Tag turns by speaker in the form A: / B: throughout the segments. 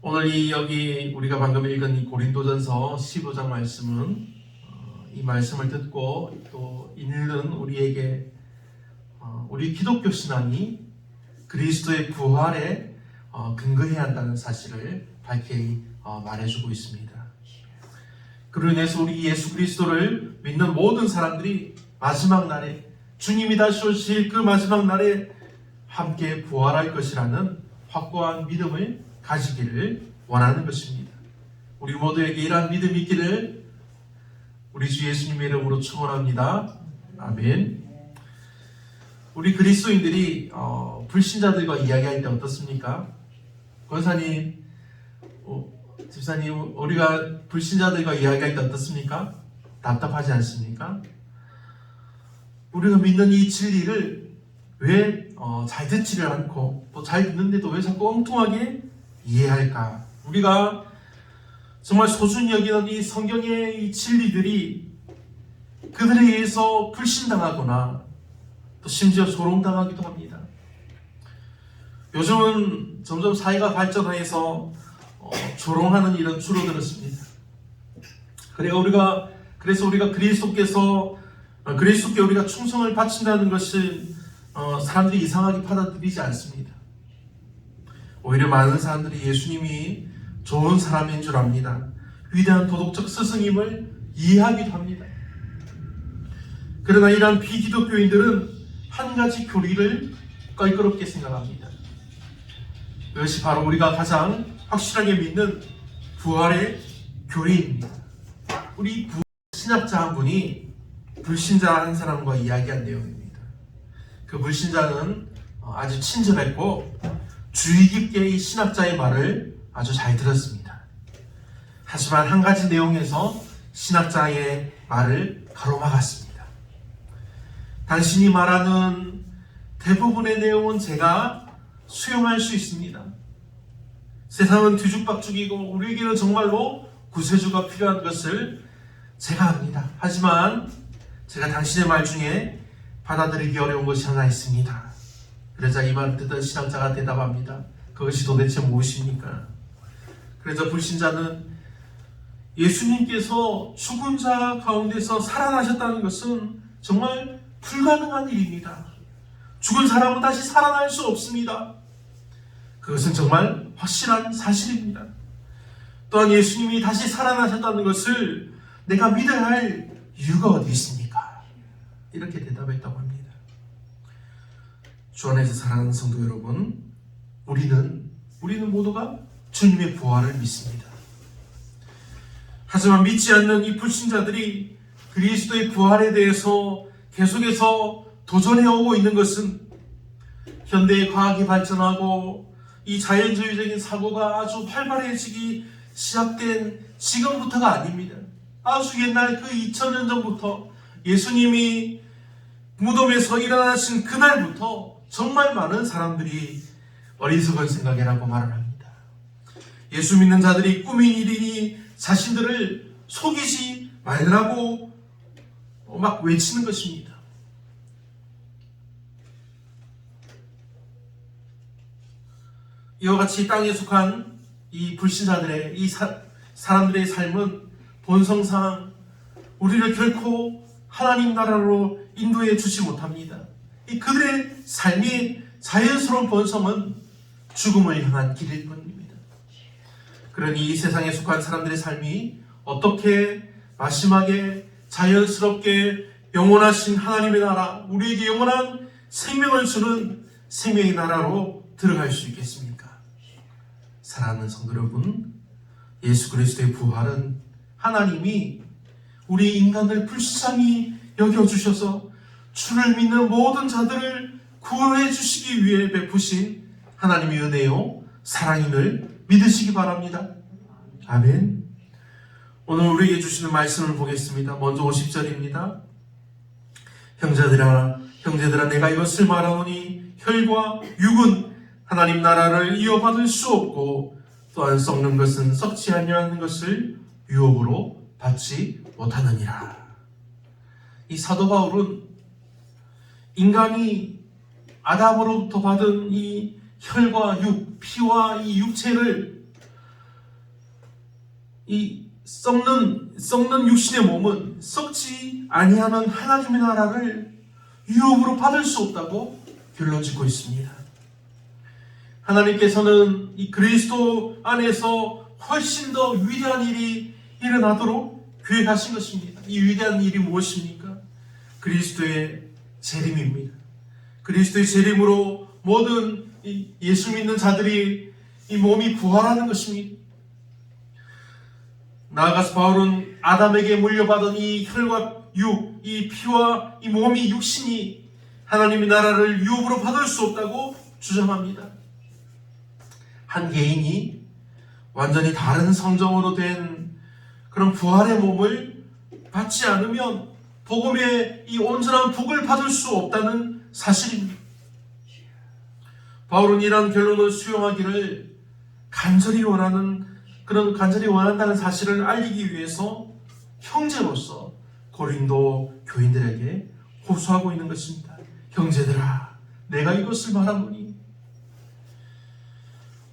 A: 오늘 여기 우리가 방금 읽은 이 고린도전서 15장 말씀은 이 말씀을 듣고 또 읽는 우리에게 우리 기독교 신앙이 그리스도의 부활에 근거해야 한다는 사실을 밝히 말해주고 있습니다. 그로 인해서 우리 예수 그리스도를 믿는 모든 사람들이 마지막 날에 주님이 다시 오실 그 마지막 날에 함께 부활할 것이라는 확고한 믿음을 가지기를 원하는 것입니다. 우리 모두에게 이러한 믿음이 있기를 우리 주 예수님의 이름으로 축원합니다. 아멘. 우리 그리스도인들이 불신자들과 이야기할 때 어떻습니까? 권사님, 집사님, 우리가 불신자들과 이야기할 때 어떻습니까? 답답하지 않습니까? 우리가 믿는 이 진리를 왜 잘 듣지를 않고 또 잘 듣는데도 왜 자꾸 엉뚱하게 이해할까? 우리가 정말 소중히 여기는 이 성경의 이 진리들이 그들에 의해서 불신당하거나 또 심지어 조롱당하기도 합니다. 요즘은 점점 사회가 발전해서 조롱하는 일은 줄어들었습니다. 그래서 우리가 그리스도께 우리가 충성을 바친다는 것을 사람들이 이상하게 받아들이지 않습니다. 오히려 많은 사람들이 예수님이 좋은 사람인 줄 압니다. 위대한 도덕적 스승임을 이해하기도 합니다. 그러나 이러한 비기독교인들은 한 가지 교리를 껄끄럽게 생각합니다. 그것이 바로 우리가 가장 확실하게 믿는 부활의 교리입니다. 우리 신학자 한 분이 불신자 한 사람과 이야기한 내용입니다. 그 불신자는 아주 친절했고 주의 깊게 이 신학자의 말을 아주 잘 들었습니다. 하지만 한 가지 내용에서 신학자의 말을 가로막았습니다. 당신이 말하는 대부분의 내용은 제가 수용할 수 있습니다. 세상은 뒤죽박죽이고 우리에게는 정말로 구세주가 필요한 것을 제가 압니다. 하지만 제가 당신의 말 중에 받아들이기 어려운 것이 하나 있습니다. 그러자 이 말을 듣던 신학자가 대답합니다. 그것이 도대체 무엇입니까? 그래서 불신자는 예수님께서 죽은 자 가운데서 살아나셨다는 것은 정말 불가능한 일입니다. 죽은 사람은 다시 살아날 수 없습니다. 그것은 정말 확실한 사실입니다. 또한 예수님이 다시 살아나셨다는 것을 내가 믿어야 할 이유가 어디 있습니까? 이렇게 대답했다고 합니다. 주 안에서 사랑하는 성도 여러분, 우리는 모두가 주님의 부활을 믿습니다. 하지만 믿지 않는 이 불신자들이 그리스도의 부활에 대해서 계속해서 도전해오고 있는 것은 현대의 과학이 발전하고 이 자연주의적인 사고가 아주 활발해지기 시작된 지금부터가 아닙니다. 아주 옛날 그 2000년 전부터 예수님이 무덤에서 일어나신 그날부터 정말 많은 사람들이 어리석은 생각이라고 말을 합니다. 예수 믿는 자들이 꾸민 일이니 자신들을 속이지 말라고 막 외치는 것입니다. 이와 같이 땅에 속한 이 불신자들의 이 사람들의 삶은 본성상 우리를 결코 하나님 나라로 인도해 주지 못합니다. 이 그들의 삶의 자연스러운 본성은 죽음을 향한 길일 뿐입니다. 그러니 이 세상에 속한 사람들의 삶이 어떻게 마지막에 자연스럽게 영원하신 하나님의 나라, 우리에게 영원한 생명을 주는 생명의 나라로 들어갈 수 있겠습니까? 사랑하는 성도 여러분, 예수 그리스도의 부활은 하나님이 우리 인간을 불쌍히 여겨주셔서 주를 믿는 모든 자들을 구원해 주시기 위해 베푸신 하나님의 은혜요 사랑임을 믿으시기 바랍니다. 아멘. 오늘 우리에게 주시는 말씀을 보겠습니다. 먼저 50절입니다. 형제들아 내가 이것을 말하노니 혈과 육은 하나님 나라를 이어받을 수 없고 또한 썩는 것은 썩지 아니하는 것을 유업으로 받지 못하느니라. 이 사도 바울은 인간이 아담으로부터 받은 이 혈과 육, 피와 이 육체를 이 썩는 육신의 몸은 썩지 아니하는 하나님의 나라를 유업으로 받을 수 없다고 결론 짓고 있습니다. 하나님께서는 이 그리스도 안에서 훨씬 더 위대한 일이 일어나도록 계획하신 것입니다. 이 위대한 일이 무엇입니까? 그리스도의 재림입니다. 그리스도의 재림으로 모든 예수 믿는 자들이 이 몸이 부활하는 것입니다. 나아가서 바울은 아담에게 물려받은 이 혈과 육, 이 피와 이 몸이 육신이 하나님의 나라를 유업으로 받을 수 없다고 주장합니다. 한 개인이 완전히 다른 성정으로 된 그런 부활의 몸을 받지 않으면 복음의 이 온전한 복을 받을 수 없다는 사실입니다. 바울은 이러한 결론을 수용하기를 간절히 원한다는 사실을 알리기 위해서 형제로서 고린도 교인들에게 호소하고 있는 것입니다. 형제들아, 내가 이것을 말하노니.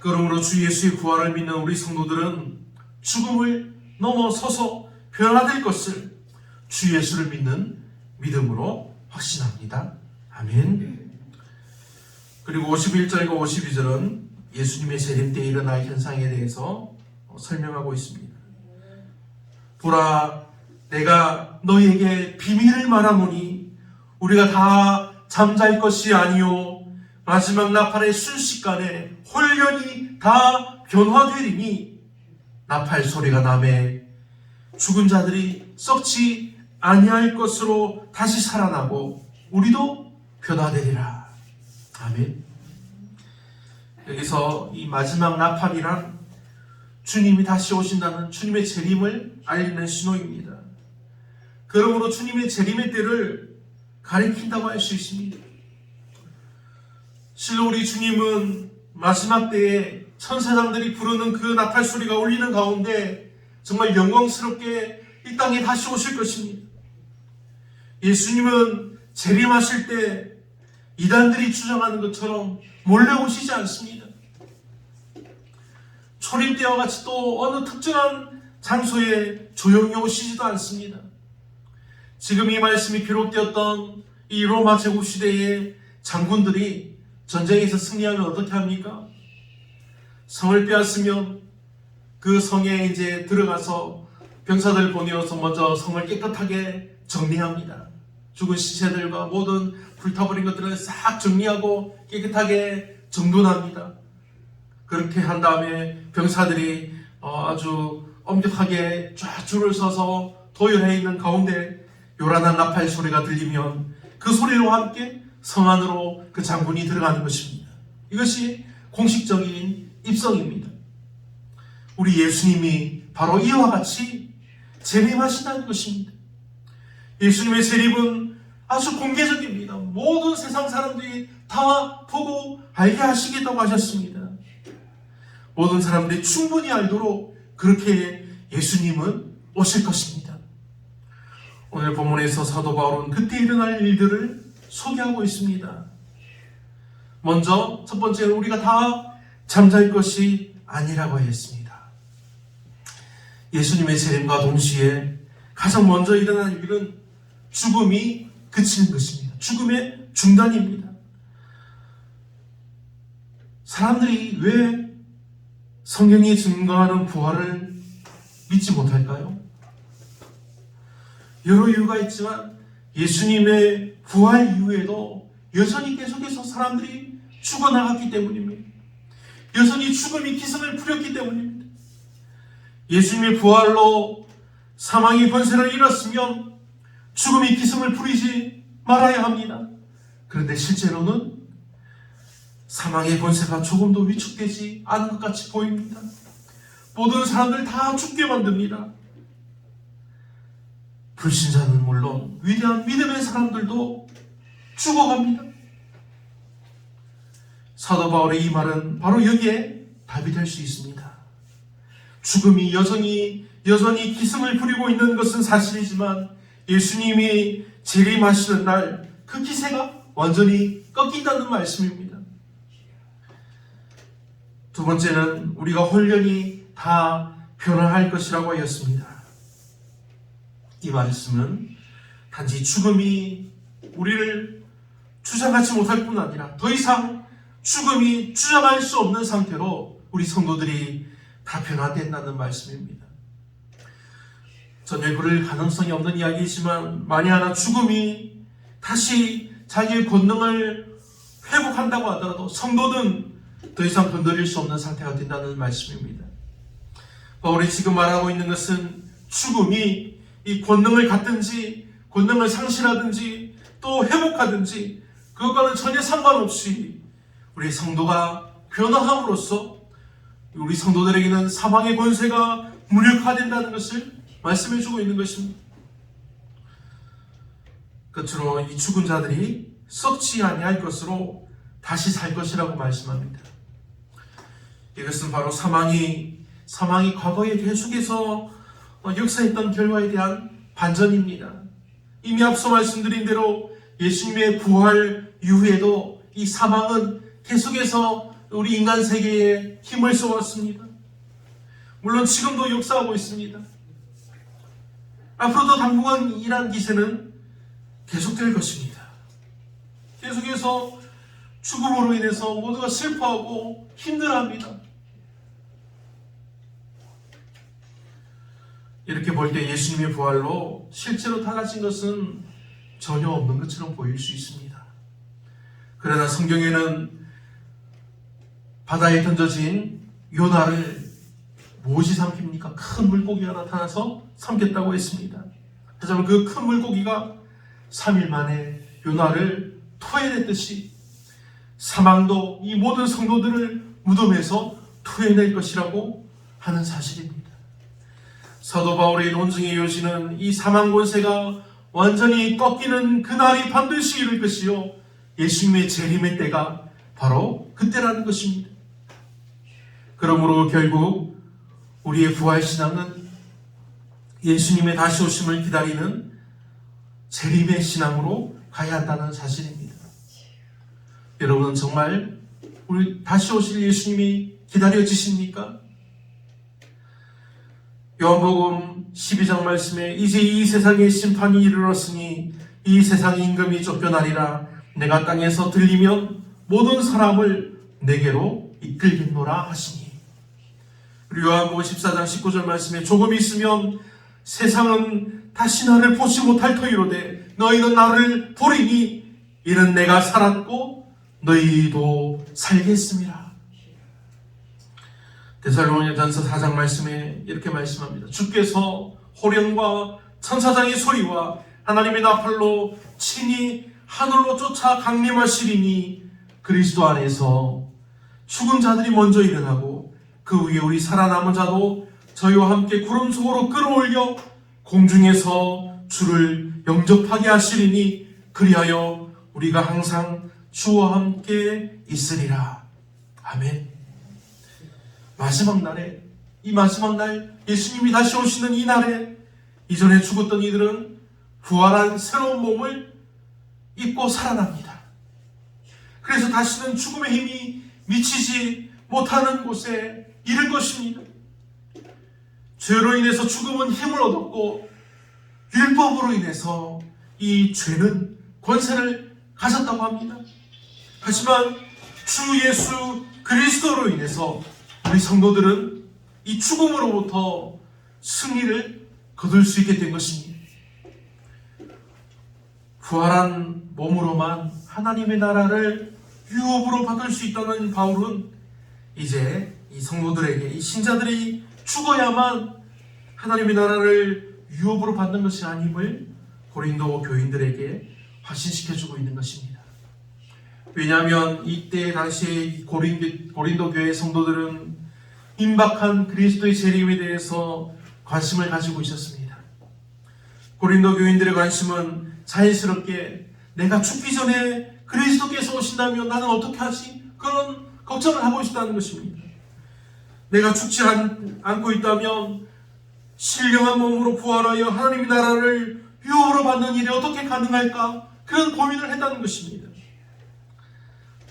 A: 그러므로 주 예수의 부활을 믿는 우리 성도들은 죽음을 넘어서서 변화될 것을 주 예수를 믿는 믿음으로 확신합니다. 아멘. 그리고 51절과 52절은 예수님의 재림 때 일어날 현상에 대해서 설명하고 있습니다. 보라, 내가 너희에게 비밀을 말하노니 우리가 다 잠잘 것이 아니요 마지막 나팔의 순식간에 홀연히 다 변화되리니 나팔 소리가 나매 죽은 자들이 썩지 아니할 것으로 다시 살아나고 우리도 변화되리라. 아멘. 여기서 이 마지막 나팔이란 주님이 다시 오신다는 주님의 재림을 알리는 신호입니다. 그러므로 주님의 재림의 때를 가리킨다고 할 수 있습니다. 실로 우리 주님은 마지막 때에 천사장들이 부르는 그 나팔 소리가 울리는 가운데 정말 영광스럽게 이 땅에 다시 오실 것입니다. 예수님은 재림하실 때 이단들이 주장하는 것처럼 몰래 오시지 않습니다. 초림 때와 같이 또 어느 특정한 장소에 조용히 오시지도 않습니다. 지금 이 말씀이 기록되었던 이 로마 제국 시대의 장군들이 전쟁에서 승리하면 어떻게 합니까? 성을 빼앗으면 그 성에 이제 들어가서 병사들 보내어서 먼저 성을 깨끗하게 정리합니다. 죽은 시체들과 모든 불타버린 것들을 싹 정리하고 깨끗하게 정돈합니다. 그렇게 한 다음에 병사들이 아주 엄격하게 쫙 줄을 서서 도열해 있는 가운데 요란한 나팔 소리가 들리면 그 소리와 함께 성 안으로 그 장군이 들어가는 것입니다. 이것이 공식적인 입성입니다. 우리 예수님이 바로 이와 같이 재림하신다는 것입니다. 예수님의 재림은 아주 공개적입니다. 모든 세상 사람들이 다 보고 알게 하시겠다고 하셨습니다. 모든 사람들이 충분히 알도록 그렇게 예수님은 오실 것입니다. 오늘 본문에서 사도 바울은 그때 일어날 일들을 소개하고 있습니다. 먼저 첫 번째는 우리가 다 잠잘 것이 아니라고 했습니다. 예수님의 재림과 동시에 가장 먼저 일어날 일은 죽음이 그치는 것입니다. 죽음의 중단입니다. 사람들이 왜 성경이 증거하는 부활을 믿지 못할까요? 여러 이유가 있지만 예수님의 부활 이후에도 여전히 계속해서 사람들이 죽어나갔기 때문입니다. 여전히 죽음이 기승을 부렸기 때문입니다. 예수님의 부활로 사망의 권세를 잃었으면 죽음이 기승을 부리지 말아야 합니다. 그런데 실제로는 사망의 권세가 조금도 위축되지 않은 것 같이 보입니다. 모든 사람들 다 죽게 만듭니다. 불신자는 물론 위대한 믿음의 사람들도 죽어갑니다. 사도 바울의 이 말은 바로 여기에 답이 될 수 있습니다. 죽음이 여전히 기승을 부리고 있는 것은 사실이지만 예수님이 재림하시는 날 그 기세가 완전히 꺾인다는 말씀입니다. 두 번째는 우리가 홀연히 다 변화할 것이라고 하였습니다. 이 말씀은 단지 죽음이 우리를 주장하지 못할 뿐 아니라 더 이상 죽음이 주장할 수 없는 상태로 우리 성도들이 다 변화된다는 말씀입니다. 전혀 그럴 가능성이 없는 이야기이지만 만약 하나 죽음이 다시 자기의 권능을 회복한다고 하더라도 성도는 더 이상 건드릴 수 없는 상태가 된다는 말씀입니다. 바울이 지금 말하고 있는 것은 죽음이 이 권능을 갖든지 권능을 상실하든지 또 회복하든지 그것과는 전혀 상관없이 우리 성도가 변화함으로써 우리 성도들에게는 사망의 권세가 무력화된다는 것을 말씀해주고 있는 것입니다. 끝으로 이 죽은 자들이 썩지 아니할 것으로 다시 살 것이라고 말씀합니다. 이것은 바로 사망이 과거에 계속해서 역사했던 결과에 대한 반전입니다. 이미 앞서 말씀드린 대로 예수님의 부활 이후에도 이 사망은 계속해서 우리 인간 세계에 힘을 써왔습니다. 물론 지금도 역사하고 있습니다. 앞으로도 당분간 이러한 기세는 계속될 것입니다. 계속해서 죽음으로 인해서 모두가 슬퍼하고 힘들어합니다. 이렇게 볼 때 예수님의 부활로 실제로 달라진 것은 전혀 없는 것처럼 보일 수 있습니다. 그러나 성경에는 바다에 던져진 요나를 무엇이 삼킵니까? 큰 물고기가 나타나서 삼켰다고 했습니다. 하지만 그 큰 물고기가 3일 만에 요나를 토해냈듯이 사망도 이 모든 성도들을 무덤에서 토해낼 것이라고 하는 사실입니다. 사도 바울의 논증의 요지는 이 사망 권세가 완전히 꺾이는 그날이 반드시 이룰 것이요 예수님의 재림의 때가 바로 그때라는 것입니다. 그러므로 결국 우리의 부활신앙은 예수님의 다시 오심을 기다리는 재림의 신앙으로 가야 한다는 사실입니다. 여러분은 정말 우리 다시 오실 예수님이 기다려지십니까? 요한복음 12장 말씀에 이제 이 세상의 심판이 이르렀으니 이 세상 임금이 쫓겨나리라. 내가 땅에서 들리면 모든 사람을 내게로 이끌겠노라 하시니. 그리고 요한복음 14장 19절 말씀에 조금 있으면 세상은 다시 나를 보지 못할 터이로되 너희는 나를 보리니 이는 내가 살았고 너희도 살겠음이라. 데살로니가전서 4장 말씀에 이렇게 말씀합니다. 주께서 호령과 천사장의 소리와 하나님의 나팔로 친히 하늘로 쫓아 강림하시리니 그리스도 안에서 죽은 자들이 먼저 일어나고 그 위에 우리 살아남은 자도 저희와 함께 구름 속으로 끌어올려 공중에서 주를 영접하게 하시리니 그리하여 우리가 항상 주와 함께 있으리라. 아멘. 마지막 날에, 이 마지막 날 예수님이 다시 오시는 이 날에 이전에 죽었던 이들은 부활한 새로운 몸을 입고 살아납니다. 그래서 다시는 죽음의 힘이 미치지 못하는 곳에 이를 것입니다. 죄로 인해서 죽음은 힘을 얻었고 율법으로 인해서 이 죄는 권세를 가졌다고 합니다. 하지만 주 예수 그리스도로 인해서 우리 성도들은 이 죽음으로부터 승리를 거둘 수 있게 된 것입니다. 부활한 몸으로만 하나님의 나라를 유업으로 받을 수 있다는 바울은 이제 이 성도들에게, 이 신자들이 죽어야만 하나님의 나라를 유업으로 받는 것이 아님을 고린도 교인들에게 확신시켜주고 있는 것입니다. 왜냐하면 이때 당시에 고린도 교회 성도들은 임박한 그리스도의 재림에 대해서 관심을 가지고 있었습니다. 고린도 교인들의 관심은 자연스럽게 내가 죽기 전에 그리스도께서 오신다면 나는 어떻게 하지? 그런 걱정을 하고 있다는 것입니다. 내가 죽지 않고 있다면 신령한 몸으로 부활하여 하나님의 나라를 유업으로 받는 일이 어떻게 가능할까? 그런 고민을 했다는 것입니다.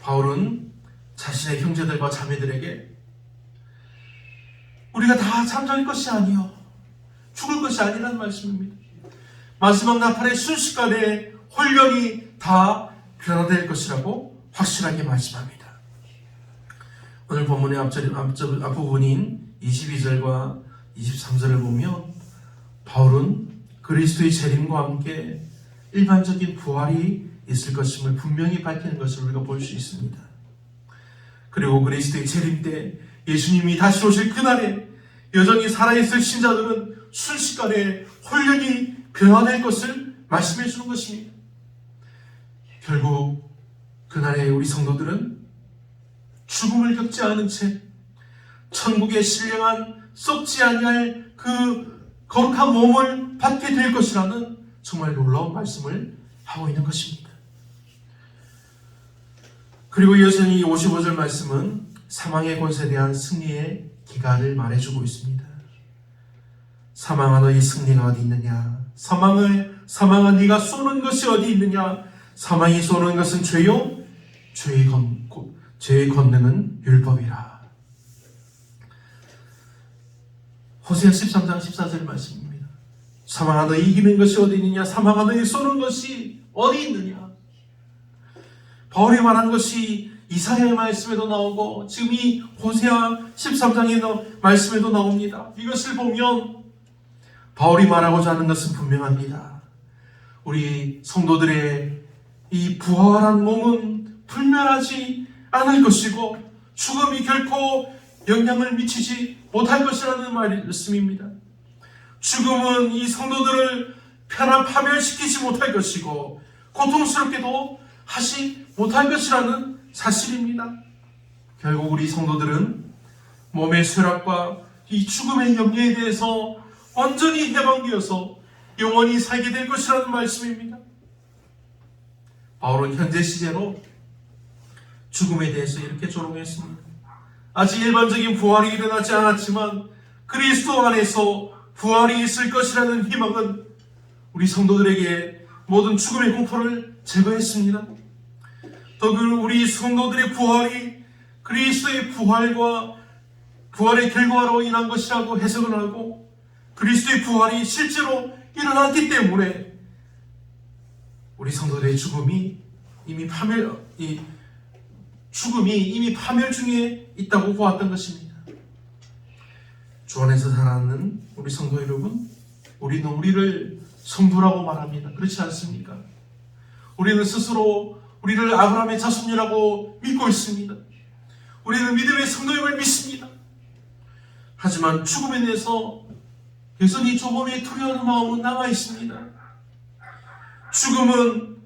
A: 바울은 자신의 형제들과 자매들에게 우리가 다 잠잘 것이 아니요 죽을 것이 아니라는 말씀입니다. 마지막 나팔의 순식간에 홀연히 다 변화될 것이라고 확실하게 말씀합니다. 오늘 본문의 앞부분인 22절과 23절을 보면 바울은 그리스도의 재림과 함께 일반적인 부활이 있을 것임을 분명히 밝히는 것을 우리가 볼 수 있습니다. 그리고 그리스도의 재림 때 예수님이 다시 오실 그날에 여전히 살아있을 신자들은 순식간에 홀연히 변화될 것을 말씀해 주는 것입니다. 결국 그날에 우리 성도들은 죽음을 겪지 않은 채 천국에 신령한 썩지 아니할 그 거룩한 몸을 받게 될 것이라는 정말 놀라운 말씀을 하고 있는 것입니다. 그리고 여전히 55절 말씀은 사망의 권세에 대한 승리의 기간을 말해주고 있습니다. 사망아 너희 승리가 어디 있느냐? 사망아 네가 쏘는 것이 어디 있느냐? 사망이 쏘는 것은 죄요? 죄의 권능은 율법이라. 호세아 13장 14절 말씀입니다. 사망아 너희 이기는 것이 어디 있느냐? 사망아 너희 쏘는 것이 어디 있느냐? 바울이 말한 것이 이사야의 말씀에도 나오고 지금 이 호세아 13장의 말씀에도 나옵니다. 이것을 보면 바울이 말하고자 하는 것은 분명합니다. 우리 성도들의 이 부활한 몸은 불멸하지 않을 것이고 죽음이 결코 영향을 미치지 못할 것이라는 말씀입니다. 죽음은 이 성도들을 파멸시키지 못할 것이고 고통스럽게도 하지 못할 것이라는 사실입니다. 결국 우리 성도들은 몸의 쇠락과 이 죽음의 염려에 대해서 완전히 해방되어서 영원히 살게 될 것이라는 말씀입니다. 바울은 현재 시제로 죽음에 대해서 이렇게 조롱했습니다. 아직 일반적인 부활이 일어나지 않았지만 그리스도 안에서 부활이 있을 것이라는 희망은 우리 성도들에게 모든 죽음의 공포를 제거했습니다. 더불어 우리 성도들의 부활이 그리스도의 부활과 부활의 결과로 인한 것이라고 해석을 하고 그리스도의 부활이 실제로 일어났기 때문에 우리 성도들의 죽음이 이미 파멸 중에 있다고 보았던 것입니다. 주 안에서 살아가는 우리 성도 여러분, 우리는 우리를 성도라고 말합니다. 그렇지 않습니까? 우리는 스스로 우리를 아브라함의 자손이라고 믿고 있습니다. 우리는 믿음의 성도임을 믿습니다. 하지만 죽음에 대해서 여전히 조금의 두려운 마음은 남아 있습니다. 죽음은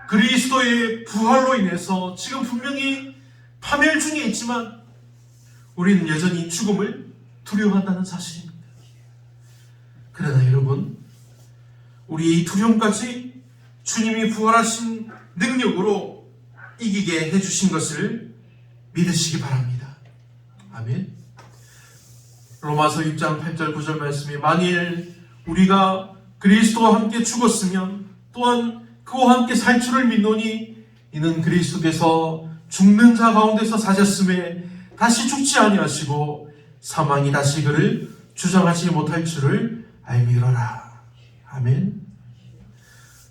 A: 그리스도의 부활로 인해서 지금 분명히 파멸 중에 있지만 우리는 여전히 죽음을 두려워한다는 사실입니다. 그러나 여러분, 우리 이 두려움까지 주님이 부활하신 능력으로 이기게 해주신 것을 믿으시기 바랍니다. 아멘. 로마서 6장 8절 9절 말씀에 만일 우리가 그리스도와 함께 죽었으면 또한 그와 함께 살 줄을 믿노니 이는 그리스도께서 죽는 자 가운데서 사셨음에 다시 죽지 아니하시고 사망이 다시 그를 주장하지 못할 줄을 알미로라. 아멘.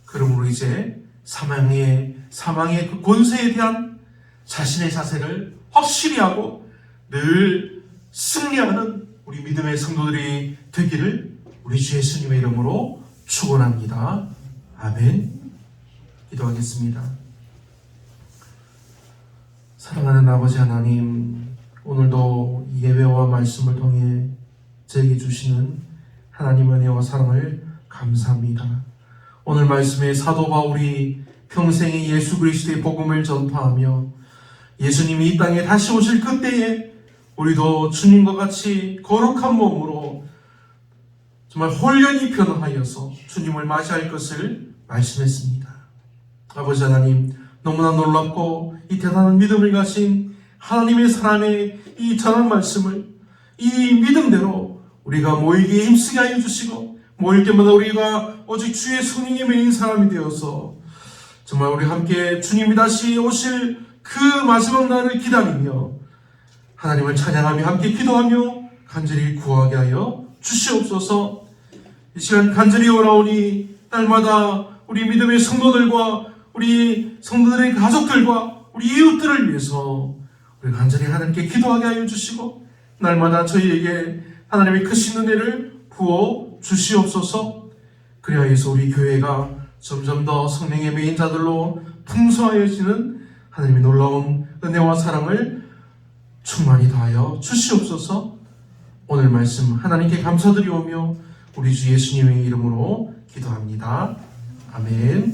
A: 그러므로 이제 사망의 그 권세에 대한 자신의 자세를 확실히 하고 늘 승리하는 우리 믿음의 성도들이 되기를 우리 주 예수님의 이름으로 축원합니다. 아멘. 기도하겠습니다. 사랑하는 아버지 하나님, 오늘도 예배와 말씀을 통해 저에게 주시는 하나님 은혜와 사랑을 감사합니다. 오늘 말씀에 사도 바울이 평생의 예수 그리스도의 복음을 전파하며 예수님이 이 땅에 다시 오실 그때에 우리도 주님과 같이 거룩한 몸으로 정말 홀연히 변화하여서 주님을 맞이할 것을 말씀했습니다. 아버지 하나님, 너무나 놀랍고 이 대단한 믿음을 가진 하나님의 사람의 이 전한 말씀을 이 믿음대로 우리가 모이기에 힘쓰게 하여 주시고 모일 때마다 우리가 오직 주의 성령에 매인 사람이 되어서 정말 우리 함께 주님이 다시 오실 그 마지막 날을 기다리며 하나님을 찬양하며 함께 기도하며 간절히 구하게 하여 주시옵소서. 이 시간 간절히 오라오니 날마다 우리 믿음의 성도들과 우리 성도들의 가족들과 우리 이웃들을 위해서 우리 간절히 하나님께 기도하게 하여 주시고 날마다 저희에게 하나님의 크신 은혜를 부어 주시옵소서. 그리하여서 우리 교회가 점점 더 성령의 메인자들로 풍성하여지는 하나님의 놀라운 은혜와 사랑을 충만히 더하여 주시옵소서. 오늘 말씀 하나님께 감사드리오며 우리 주 예수님의 이름으로 기도합니다. 아멘.